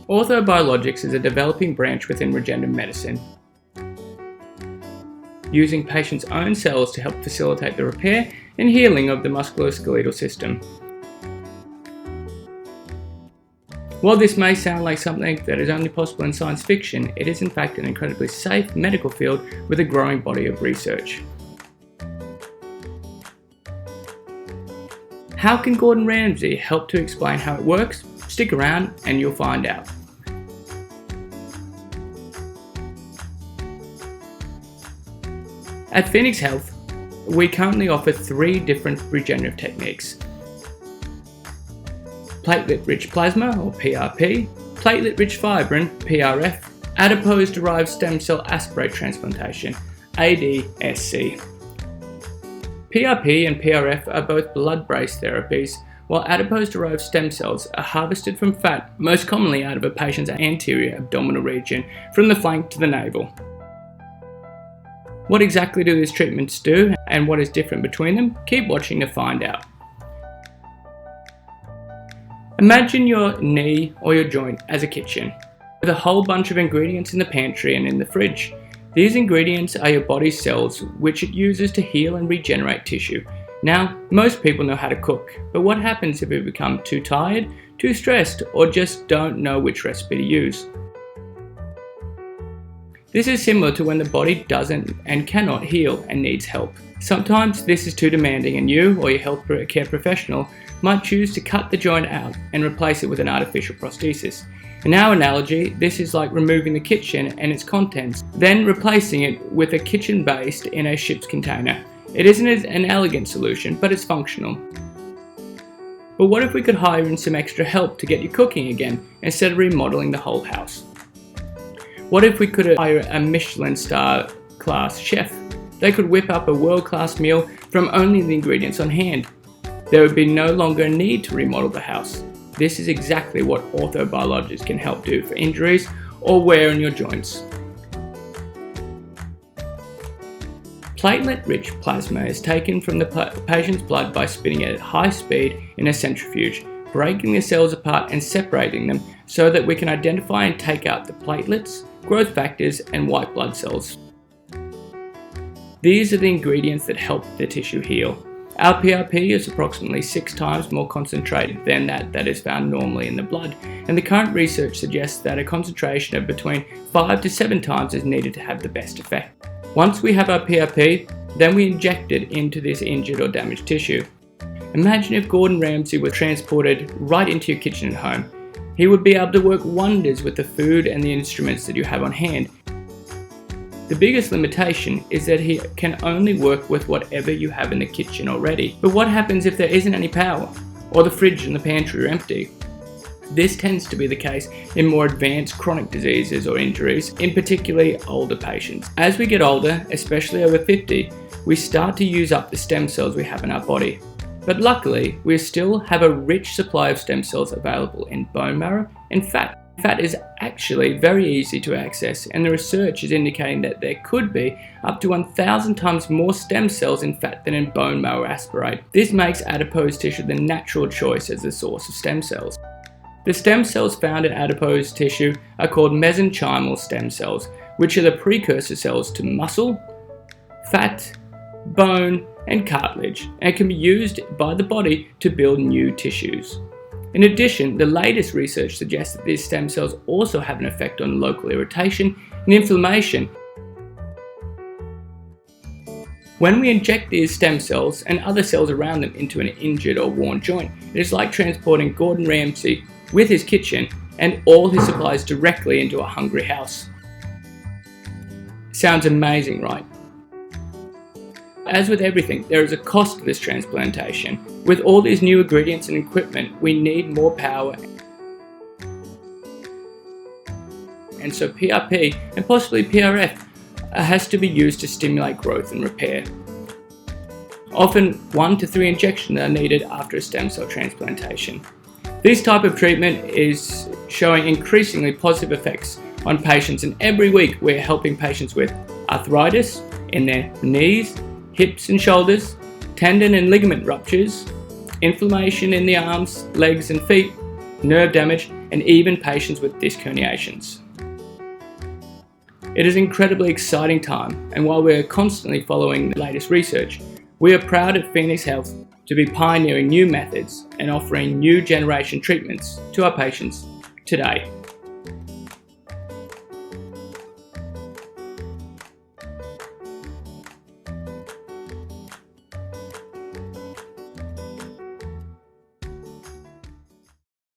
Orthobiologics is a developing branch within regenerative medicine, using patients' own cells to help facilitate the repair and healing of the musculoskeletal system. While this may sound like something that is only possible in science fiction, it is in fact an incredibly safe medical field with a growing body of research. How can Gordon Ramsay help to explain how it works? Stick around and you'll find out. At Phoenix Health, we currently offer 3 different regenerative techniques: platelet-rich plasma, or PRP, platelet-rich fibrin, PRF, adipose-derived stem cell aspirate transplantation, ADSC. PRP and PRF are both blood-based therapies, while adipose-derived stem cells are harvested from fat, most commonly out of a patient's anterior abdominal region, from the flank to the navel. What exactly do these treatments do, and what is different between them? Keep watching to find out. Imagine your knee or your joint as a kitchen, with a whole bunch of ingredients in the pantry and in the fridge. These ingredients are your body's cells, which it uses to heal and regenerate tissue. Now, most people know how to cook, but what happens if we become too tired, too stressed, or just don't know which recipe to use? This is similar to when the body doesn't and cannot heal and needs help. Sometimes this is too demanding, and you or your healthcare professional might choose to cut the joint out and replace it with an artificial prosthesis. In our analogy, this is like removing the kitchen and its contents, then replacing it with a kitchen based in a ship's container. It isn't an elegant solution, but it's functional. But what if we could hire in some extra help to get you cooking again, instead of remodeling the whole house? What if we could hire a Michelin star class chef? They could whip up a world-class meal from only the ingredients on hand. There would be no longer a need to remodel the house. This is exactly what orthobiologics can help do for injuries or wear in your joints. Platelet-rich plasma is taken from the patient's blood by spinning it at high speed in a centrifuge, breaking the cells apart and separating them so that we can identify and take out the platelets, growth factors, and white blood cells. These are the ingredients that help the tissue heal. Our PRP is approximately 6 times more concentrated than that is found normally in the blood, and the current research suggests that a concentration of between 5 to 7 times is needed to have the best effect. Once we have our PRP, then we inject it into this injured or damaged tissue. Imagine if Gordon Ramsay were transported right into your kitchen at home. He would be able to work wonders with the food and the instruments that you have on hand. The biggest limitation is that he can only work with whatever you have in the kitchen already. But what happens if there isn't any power, or the fridge and the pantry are empty? This tends to be the case in more advanced chronic diseases or injuries, in particularly older patients. As we get older, especially over 50, we start to use up the stem cells we have in our body. But luckily, we still have a rich supply of stem cells available in bone marrow and fat. Fat is actually very easy to access, and the research is indicating that there could be up to 1,000 times more stem cells in fat than in bone marrow aspirate. This makes adipose tissue the natural choice as the source of stem cells. The stem cells found in adipose tissue are called mesenchymal stem cells, which are the precursor cells to muscle, fat, bone, and cartilage, and can be used by the body to build new tissues. In addition, the latest research suggests that these stem cells also have an effect on local irritation and inflammation. When we inject these stem cells and other cells around them into an injured or worn joint, it is like transporting Gordon Ramsay with his kitchen and all his supplies directly into a hungry house. Sounds amazing, right? As with everything, there is a cost to this transplantation. With all these new ingredients and equipment, we need more power. And so PRP, and possibly PRF, has to be used to stimulate growth and repair. Often 1 to 3 injections are needed after a stem cell transplantation. This type of treatment is showing increasingly positive effects on patients, and every week we're helping patients with arthritis in their knees, hips and shoulders, tendon and ligament ruptures, inflammation in the arms, legs and feet, nerve damage, and even patients with disc herniations. It is an incredibly exciting time, and while we are constantly following the latest research, we are proud at Phoenix Health to be pioneering new methods and offering new generation treatments to our patients today.